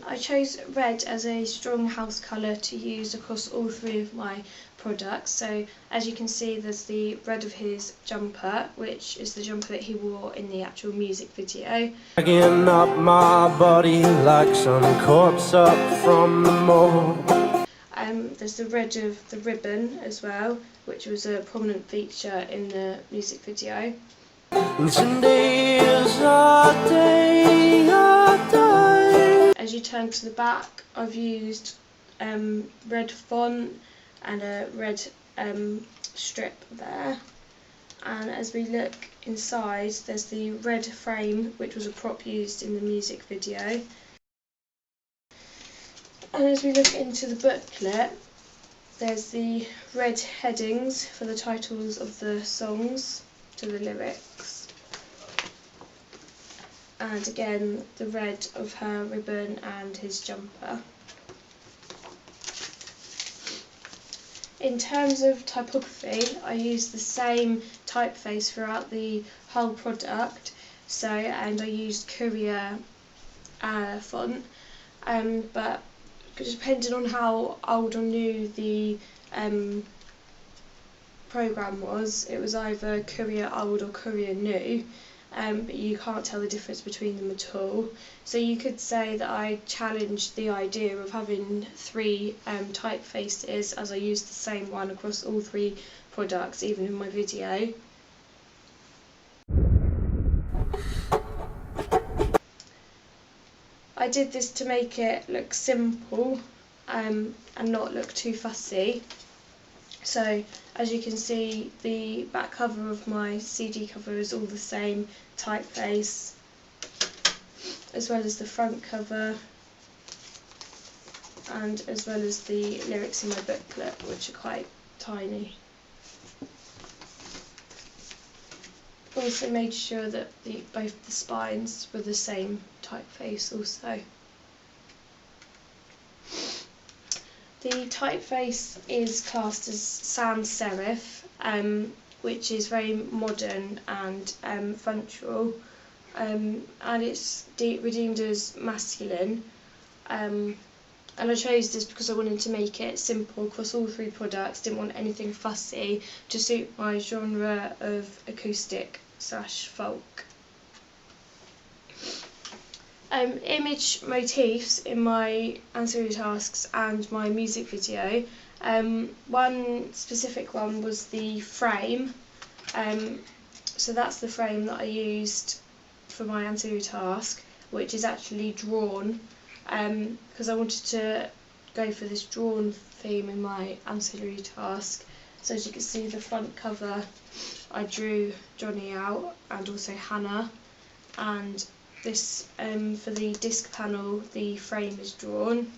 I chose red as a strong house colour to use across all three of my products. So as you can see, there's the red of his jumper, which is the jumper that he wore in the actual music video. Dragging up my body like some corpse up from the mold. There's the red of the ribbon as well, which was a prominent feature in the music video. As you turn to the back, I've used red font and a red strip there. And as we look inside, there's the red frame, which was a prop used in the music video. And as we look into the booklet, there's the red headings for the titles of the songs to the lyrics. And again, the red of her ribbon and his jumper. In terms of typography, I used the same typeface throughout the whole product. And I used Courier font, but depending on how old or new the program was, it was either Courier old or Courier new, but you can't tell the difference between them at all. So you could say that I challenged the idea of having three typefaces, as I used the same one across all three products, even in my video. I did this to make it look simple and not look too fussy. So as you can see, the back cover of my CD cover is all the same typeface, as well as the front cover, and as well as the lyrics in my booklet, which are quite tiny. Also made sure that both the spines were the same typeface also. The typeface is classed as sans serif, which is very modern and functional, and it's redeemed as masculine. And I chose this because I wanted to make it simple across all three products, didn't want anything fussy, to suit my genre of acoustic/folk. Image motifs in my ancillary tasks and my music video. One specific one was the frame. So that's the frame that I used for my ancillary task, which is actually drawn, because I wanted to go for this drawn theme in my ancillary task. So as you can see, the front cover, I drew Johnny out and also Hannah, and this for the disc panel, the frame is drawn,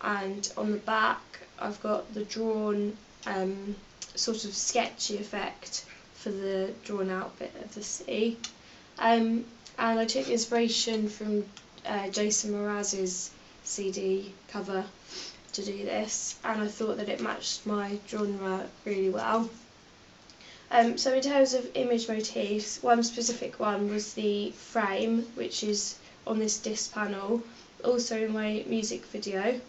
and on the back I've got the drawn sort of sketchy effect for the drawn out bit of the sea. And I took inspiration from Jason Mraz's CD cover to do this, and I thought that it matched my genre really well. So in terms of image motifs, one specific one was the frame, which is on this disc panel, also in my music video,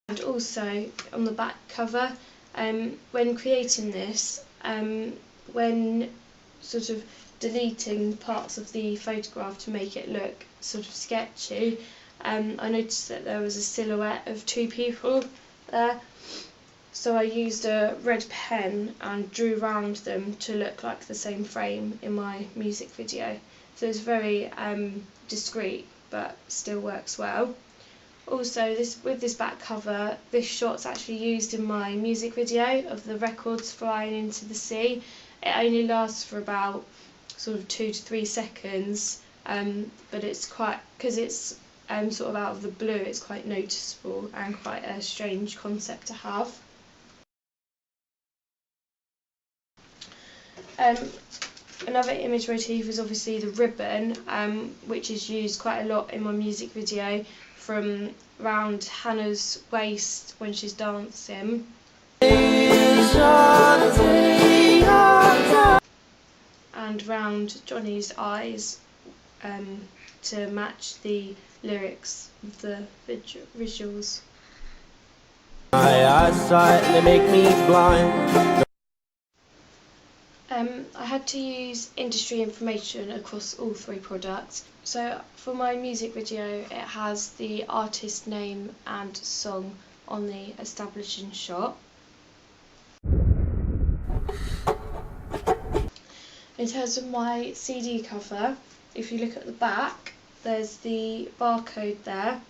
and also on the back cover. When creating this, when sort of deleting parts of the photograph to make it look sort of sketchy, I noticed that there was a silhouette of two people there. So I used a red pen and drew round them to look like the same frame in my music video. So it's very discreet, but still works well. Also, with this back cover, this shot's actually used in my music video of the records flying into the sea. It only lasts for about sort of 2 to 3 seconds, but it's quite, because it's sort of out of the blue, it's quite noticeable and quite a strange concept to have. Another image motif is obviously the ribbon, which is used quite a lot in my music video, from round Hannah's waist when she's dancing, and round Johnny's eyes to match the lyrics of the visuals. My eyesight, they make me blind. I had to use industry information across all 3 products. So for my music video, it has the artist name and song on the establishing shot. In terms of my CD cover, if you look at the back, there's the barcode there.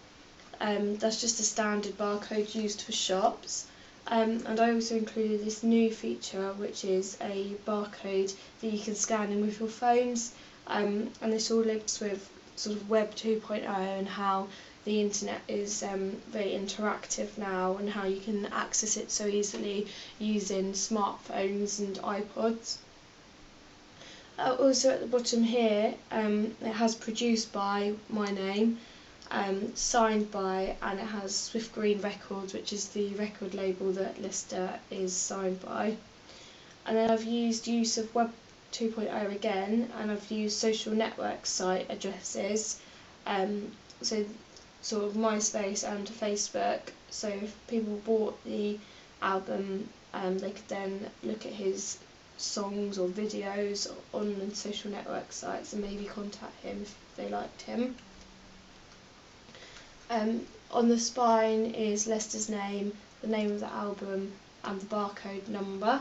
That's just a standard barcode used for shops. And I also included this new feature, which is a barcode that you can scan in with your phones. And this all links with sort of Web 2.0 and how the internet is very interactive now, and how you can access it so easily using smartphones and iPods. Also at the bottom here, it has produced by my name, signed by, and it has Swift Green Records, which is the record label that Lister is signed by. And then I've used use of Web 2.0 again, and I've used social network site addresses, so sort of MySpace and Facebook, so if people bought the album, they could then look at his songs or videos on social network sites and maybe contact him if they liked him. On the spine is Lester's name, the name of the album, and the barcode number.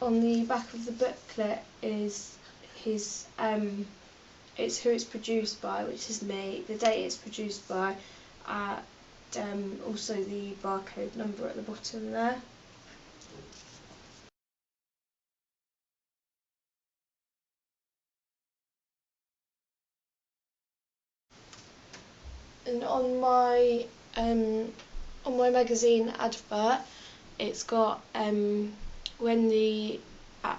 On the back of the booklet is his it's who it's produced by, which is me, the date it's produced by, also the barcode number at the bottom there. And on my magazine advert, it's got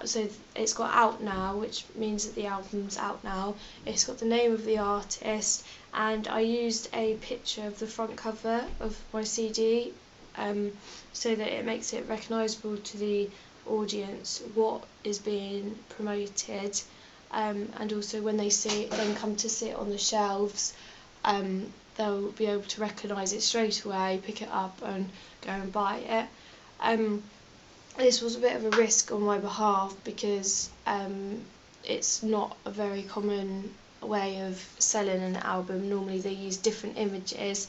so it's got out now, which means that the album's out now. It's got the name of the artist, and I used a picture of the front cover of my CD, so that it makes it recognisable to the audience what is being promoted, and also when they then come to sit on the shelves, they'll be able to recognise it straight away, pick it up and go and buy it. This was a bit of a risk on my behalf because it's not a very common way of selling an album. Normally they use different images,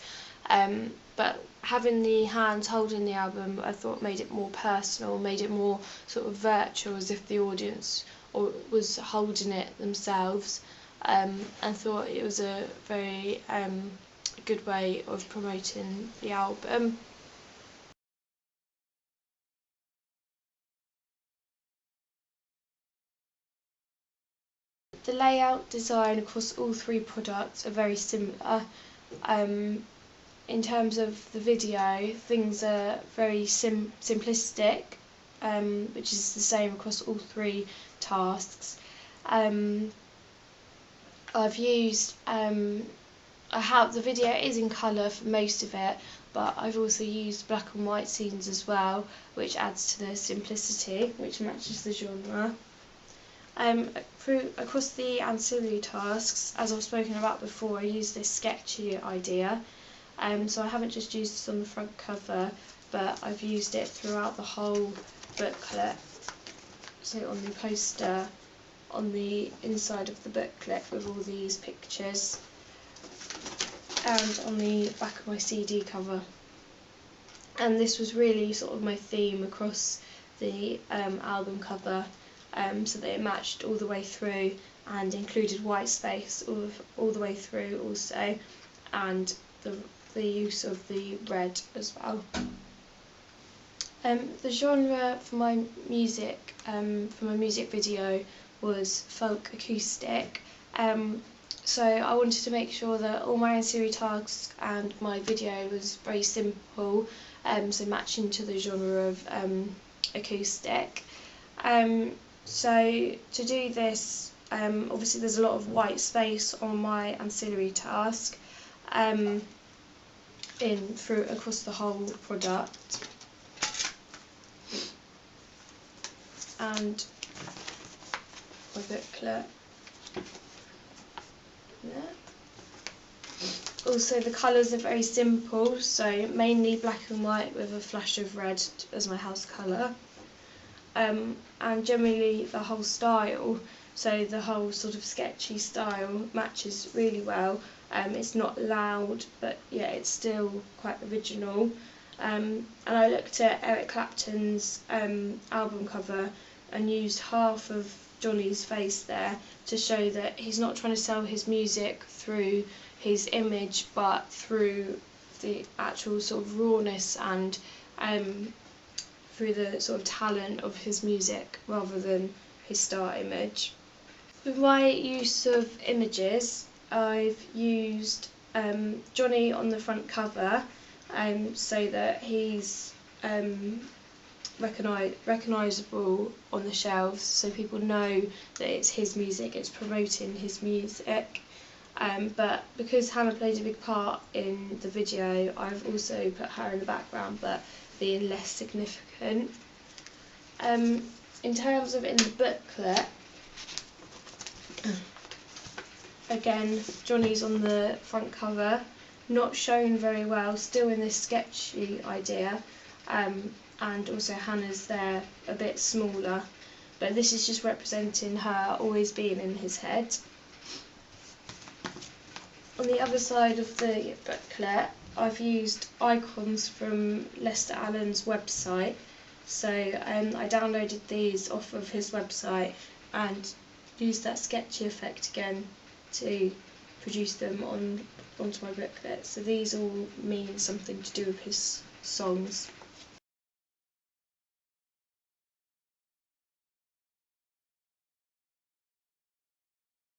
but having the hands holding the album, I thought made it more personal, made it more sort of virtual, as if the audience was holding it themselves, and thought it was a very good way of promoting the album. The layout design across all 3 products are very similar. In terms of the video, things are very simplistic, which is the same across all 3 tasks. I've used the video is in colour for most of it, but I've also used black and white scenes as well, which adds to the simplicity, which matches the genre. Across the ancillary tasks, as I've spoken about before, I used this sketchy idea. So I haven't just used this on the front cover, but I've used it throughout the whole booklet. So on the poster, on the inside of the booklet with all these pictures, and on the back of my CD cover. And this was really sort of my theme across the album cover, so that it matched all the way through and included white space all the way through also, and the use of the red as well. The genre for my music video was folk acoustic. So I wanted to make sure that all my ancillary tasks and my video was very simple, so matching to the genre of acoustic. So to do this, obviously there's a lot of white space on my ancillary task, across the whole product, and my booklet. There. Also the colours are very simple, so mainly black and white with a flash of red as my house colour. And generally the whole style, so the whole sort of sketchy style matches really well. It's not loud, but yeah, it's still quite original. And I looked at Eric Clapton's album cover and used half of Johnny's face there to show that he's not trying to sell his music through his image, but through the actual sort of rawness and through the sort of talent of his music rather than his star image. With my use of images, I've used Johnny on the front cover so that he's recognisable on the shelves, so people know that it's his music, it's promoting his music. But because Hannah played a big part in the video, I've also put her in the background, but being less significant. In terms of in the booklet, again, Johnny's on the front cover, not shown very well, still in this sketchy idea, and also Hannah's there a bit smaller, but this is just representing her always being in his head. On the other side of the booklet, I've used icons from Lester Allen's website. So I downloaded these off of his website and used that sketchy effect again to produce them onto my booklet. So these all mean something to do with his songs.